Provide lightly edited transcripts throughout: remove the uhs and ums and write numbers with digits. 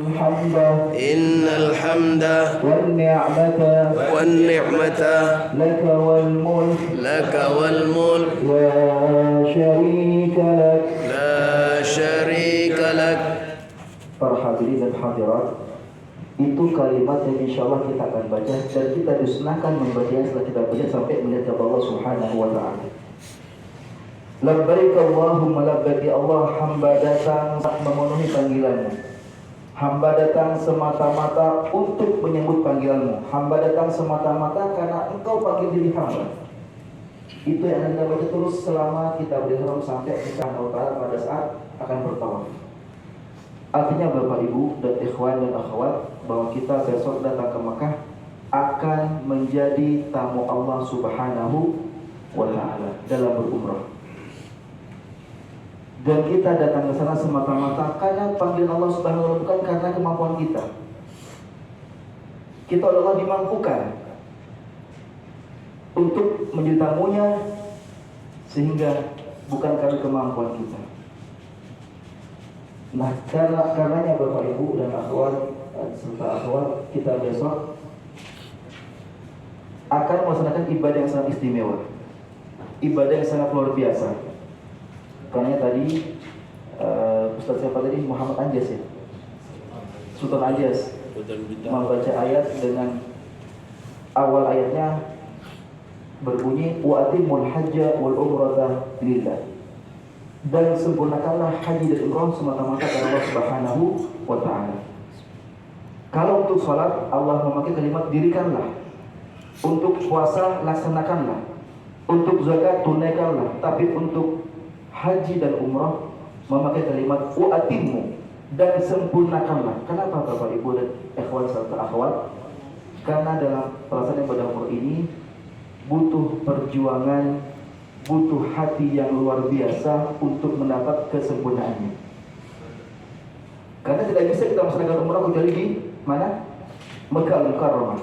إن الحمد والنعمة لك والملك لا شريك لك. Para hadirin dan hadirat, itu kalimat yang insya Allah kita akan baca dan kita disunahkan membacanya setelah kita baca sampai melihat Allah Subhanahu wa Ta'ala. Labbaik Allahumma labbaik, ya Allah, hamba datang memenuhi panggilanmu. Hamba datang semata-mata untuk menyambut panggilanmu. Hamba datang semata-mata karena engkau panggil diri hamba. Itu yang akan kita baca terus selama kita berihram sampai kita pada saat akan bertawaf. Artinya Bapak Ibu dan ikhwan dan akhwat, bahwa kita besok datang ke Mekah akan menjadi tamu Allah Subhanahu wa Ta'ala dalam berumrah. Dan kita datang ke sana semata-mata karena panggilan Allah Subhanahu wa Ta'ala, bukan karena kemampuan kita. Kita oleh Allah dimampukan untuk menjadi tamunya, sehingga bukan karena kemampuan kita. Nah, karenanya Bapak Ibu dan akhwat serta akhwat, kita besok akan melaksanakan ibadah yang sangat istimewa, ibadah yang sangat luar biasa. Karena tadi Ustaz siapa tadi? Muhammad Anjas ya? Sultan Anjas membaca ayat dengan awal ayatnya berbunyi wa atimul hajja wal umrata lillah, dan sempurnakanlah haji dan umrah semata-mata karena Allah Subhanahu wa Ta'ala. Kalau untuk salat Allah memakai kalimat dirikanlah, untuk puasa laksanakanlah, untuk zakat tunaikanlah, tapi untuk haji dan umrah memakai kalimat wa'atimmu, dan sempurnakanlah. Kenapa Bapak Ibu dan ikhwan serta akhwat? Karena dalam pelaksanaan ibadah umrah ini butuh perjuangan, butuh hati yang luar biasa untuk mendapat kesempurnaannya. Karena tidak bisa kita melaksanakan umrah kecuali di mana? Mekah Al-Mukarramah.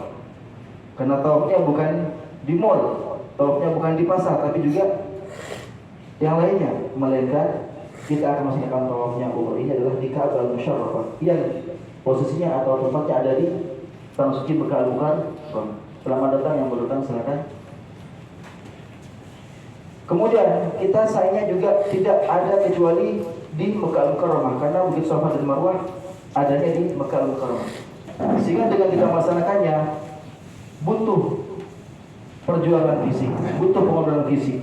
Karena tawafnya bukan di mall, tawafnya bukan di pasar, tapi juga yang lainnya, melainkan kita akan melaksanakan tawafnya umrah ini adalah di Ka'bah Al-Musyarrafah, yang posisinya atau tempatnya ada di Tanah Suci Mekah Al-Mukarramah. Selamat datang yang baru datang, silakan. Kemudian kita sayangnya juga tidak ada kecuali di Mekah Al-Mukarramah, karena Bukit Safa dan Marwah adanya di Mekah Al-Mukarramah. Sehingga dengan kita melaksanakannya butuh perjuangan fisik, butuh pengorbanan fisik.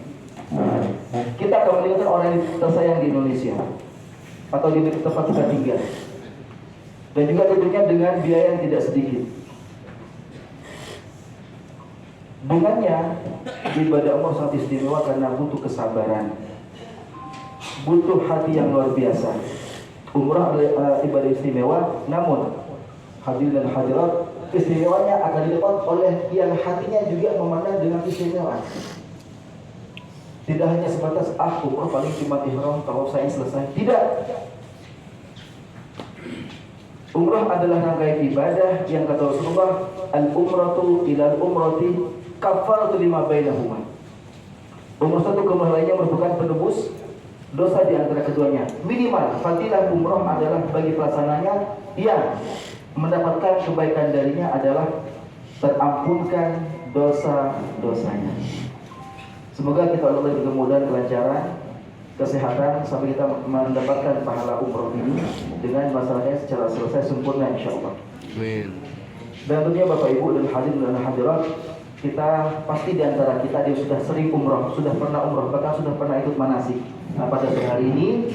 Kita akan meninggalkan orang yang tersayang di Indonesia atau di tempat kita tinggal, dan juga tentunya dengan biaya yang tidak sedikit. Dengannya ibadah umrah sangat istimewa karena butuh kesabaran, butuh hati yang luar biasa. Umrah adalah ibadah istimewa, namun hadirin dan hadirat, istimewanya akan didapat oleh yang hatinya juga memandang dengan keistimewaan. Tidak hanya sebatas umrah paling cuma ihram, tawaf saya selesai. Tidak. Umrah adalah rangkaian ibadah yang kata Rasulullah, al-umratu ila al-umrati kafaratu lima bainahuma. Umrah satu ke umrah lainnya merupakan penebus dosa di antara keduanya. Minimal fadilah umrah adalah bagi pelaksananya yang mendapatkan kebaikan darinya adalah terampunkan dosa-dosanya. Semoga kita Allah diberi kemudahan, kelancaran, kesehatan sampai kita mendapatkan pahala umrah ini dengan masalahnya secara selesai sempurna insyaallah. Amin. Dan tentunya Bapak Ibu dan hadirin dan hadirat, kita pasti di antara kita dia sudah sering umrah, sudah pernah umrah, bahkan sudah pernah ikut manasik. Nah, pada hari ini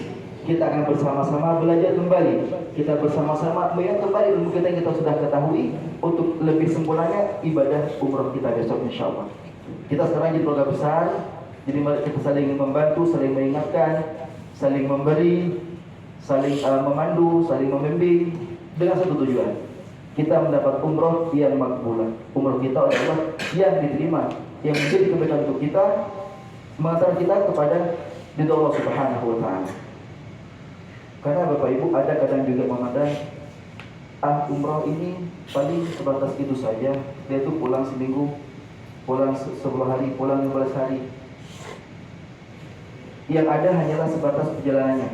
kita akan bersama-sama belajar kembali. Kita bersama-sama melihat kembali ilmu kita yang kita sudah ketahui untuk lebih sempurnanya ibadah umrah kita besok insyaallah. Kita sekarang jadi keluarga besar, jadi mari kita saling membantu, saling mengingatkan, saling memberi, saling memandu, saling membimbing dengan satu tujuan. Kita mendapat umrah yang makbulah. Umrah kita oleh Allah yang diterima, yang menjadi kebaikan untuk kita, mengantar kita kepada ridha Allah Subhanahu wa Ta'ala. Karena Bapak Ibu ada kadang juga memandang umrah ini paling sebatas itu saja, dia itu pulang seminggu, pulang 10 hari, pulang 15 hari. Yang ada hanyalah sebatas perjalanannya,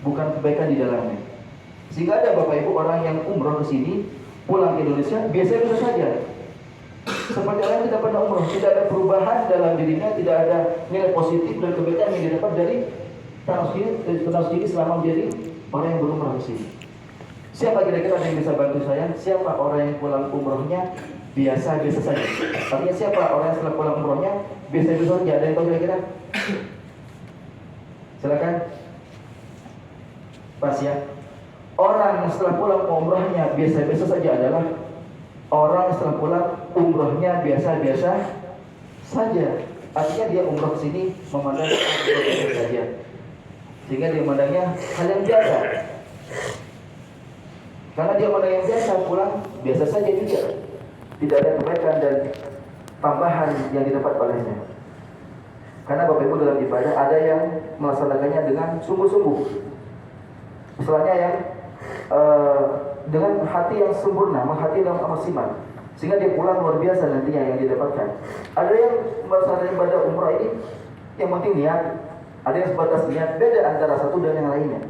bukan kebaikan di dalamnya. Sehingga ada Bapak Ibu orang yang umroh ke sini, pulang ke Indonesia, biasa-biasa saja. Seperti orang yang tidak pernah umroh, tidak ada perubahan dalam dirinya, tidak ada nilai positif dan kebaikan yang didapat dari tanah suci selama menjadi orang yang berumrah ke sini. Siapa kira-kira yang bisa bantu saya? Siapa orang yang pulang umrohnya biasa-biasa saja? Artinya siapa orang yang setelah pulang umrohnya biasa-biasa saja? Ada yang tahu kira-kira? Silakan. Pas ya. Orang yang setelah pulang umrohnya biasa-biasa saja adalah orang yang setelah pulang umrohnya biasa-biasa saja. Artinya dia umroh ke sini memandang biasa saja. Sehingga dia memandangnya hal yang biasa. Karena dia memandang yang biasa, pulang biasa saja juga. Tidak ada kebaikan dan tambahan yang didapat olehnya. Karena Bapak Ibu dalam ibadah ada yang melaksanakannya dengan sungguh-sungguh. Misalnya yang dengan hati yang sempurna, hati yang maksimal, sehingga dia pulang luar biasa nantinya yang didapatkan. Ada yang melaksanakan ibadah umrah ini yang penting niat, ada yang sebatas niat, beda antara satu dan yang lainnya.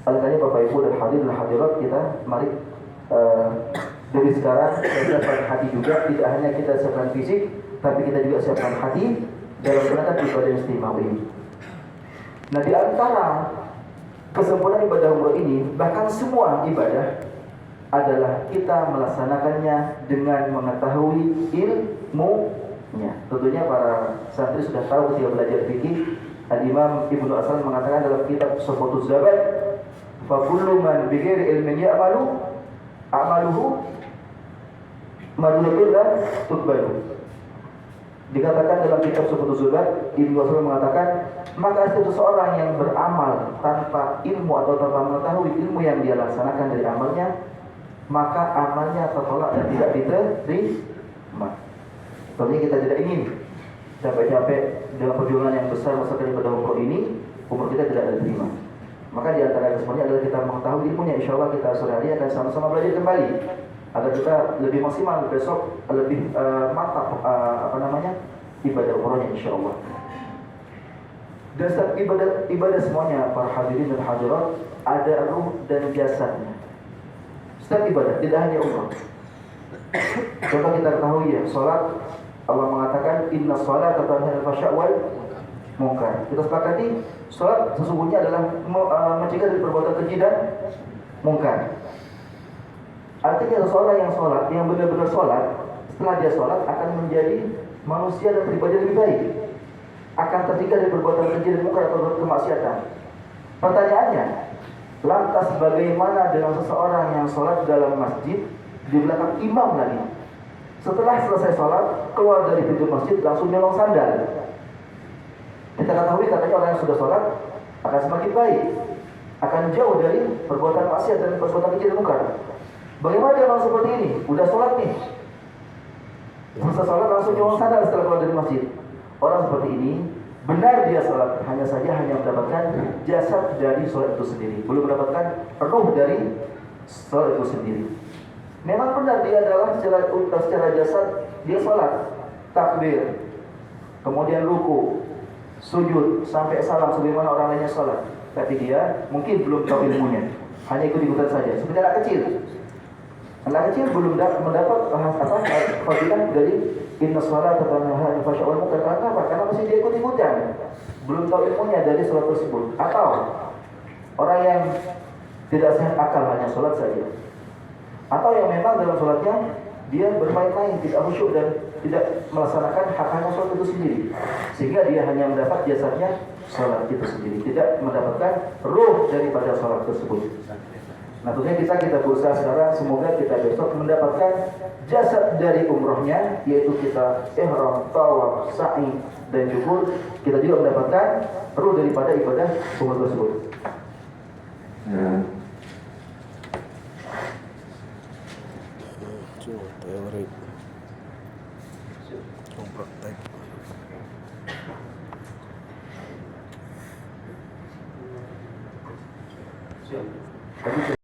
Oleh Bapak Ibu dan hadirin hadirat, kita mari dari sekarang kita siapkan hati juga, tidak hanya kita siapkan fisik, tapi kita juga siapkan hati dalam menjalankan ibadah istimewa ini. Nah, di antara kesempurnaan ibadah umrah ini, bahkan semua ibadah adalah kita melaksanakannya dengan mengetahui ilmunya. Tentunya para santri sudah tahu ketika belajar fikih, Al-Imam Ibnu Aslan mengatakan dalam kitab Sofotuz Zabat, fa kullu man bighairi ilmin ya'malu amaluhu madulillah tuqbalu. Dikatakan dalam kitab Sofotuz Zabat, Ibnu Aslan mengatakan, maka setiap seseorang yang beramal tanpa ilmu atau tanpa mengetahui ilmu yang dia laksanakan dari amalnya, maka amalnya tertolak dan tidak diterima. Tentunya kita tidak ingin capek-capek dengan perjuangan yang besar masakan ibadah umroh ini, umroh kita tidak diterima. Maka di antara kesempatannya adalah kita mengetahui ilmunya. Insya Allah kita sore hari akan sama-sama belajar kembali agar kita lebih maksimal besok, lebih mantap ibadah umrohnya insya Allah. Dasar ibadah semuanya para hadirin dan hadirat ada ruh dan jasadnya. Setiap ibadah tidak hanya umrah. Contoh kita ketahui ya, salat Allah mengatakan inna sholata tanha 'anil fahsya'i wal munkar. Kita sepakati salat sesungguhnya adalah mencegah dari perbuatan keji dan munkar. Artinya seseorang yang sholat, yang benar-benar sholat, setelah dia sholat akan menjadi manusia dan pribadi lebih baik, akan tercegah dari perbuatan keji dan munkar atau kemaksiatan. Pertanyaannya, lantas bagaimana dengan seseorang yang sholat dalam masjid di belakang imam lagi? Setelah selesai sholat, keluar dari pintu masjid langsung nyolong sandal. Kita ketahui katanya orang yang sudah sholat akan semakin baik, akan jauh dari perbuatan maksiat dan perbuatan keji dan munkar. Bagaimana dia orang seperti ini? Udah sholat nih, selesai sholat langsung nyolong sandal setelah keluar dari masjid. Orang seperti ini benar dia sholat, hanya mendapatkan jasad dari sholat itu sendiri, belum mendapatkan ruh dari sholat itu sendiri. Memang benar dia adalah secara jasad dia sholat, takbir, kemudian ruku, sujud sampai salam sebagaimana orang lainnya sholat, tapi dia mungkin belum tahu ilmunya, hanya ikut-ikutan saja. Seperti anak kecil belum mendapat fadilah dari inna sholata tanha 'anil fahsya'i wal munkar. Karena masih dia ikut-ikutan, belum tahu ilmunya dari sholat tersebut. Atau orang yang tidak sehat akal hanya sholat saja, atau yang memang dalam sholatnya dia bermain-main, tidak khusyuk dan tidak melaksanakan hak-haknya sholat itu sendiri, sehingga dia hanya mendapat jasadnya sholat itu sendiri, tidak mendapatkan ruh daripada sholat tersebut. Nah, tentunya kita berusaha sekarang, semoga kita besok mendapatkan jasad dari umrohnya, yaitu kita ihram, tawaf, sa'i dan syukur. Kita juga mendapatkan ruh daripada ibadah umroh tersebut. Teori praktek. Siap.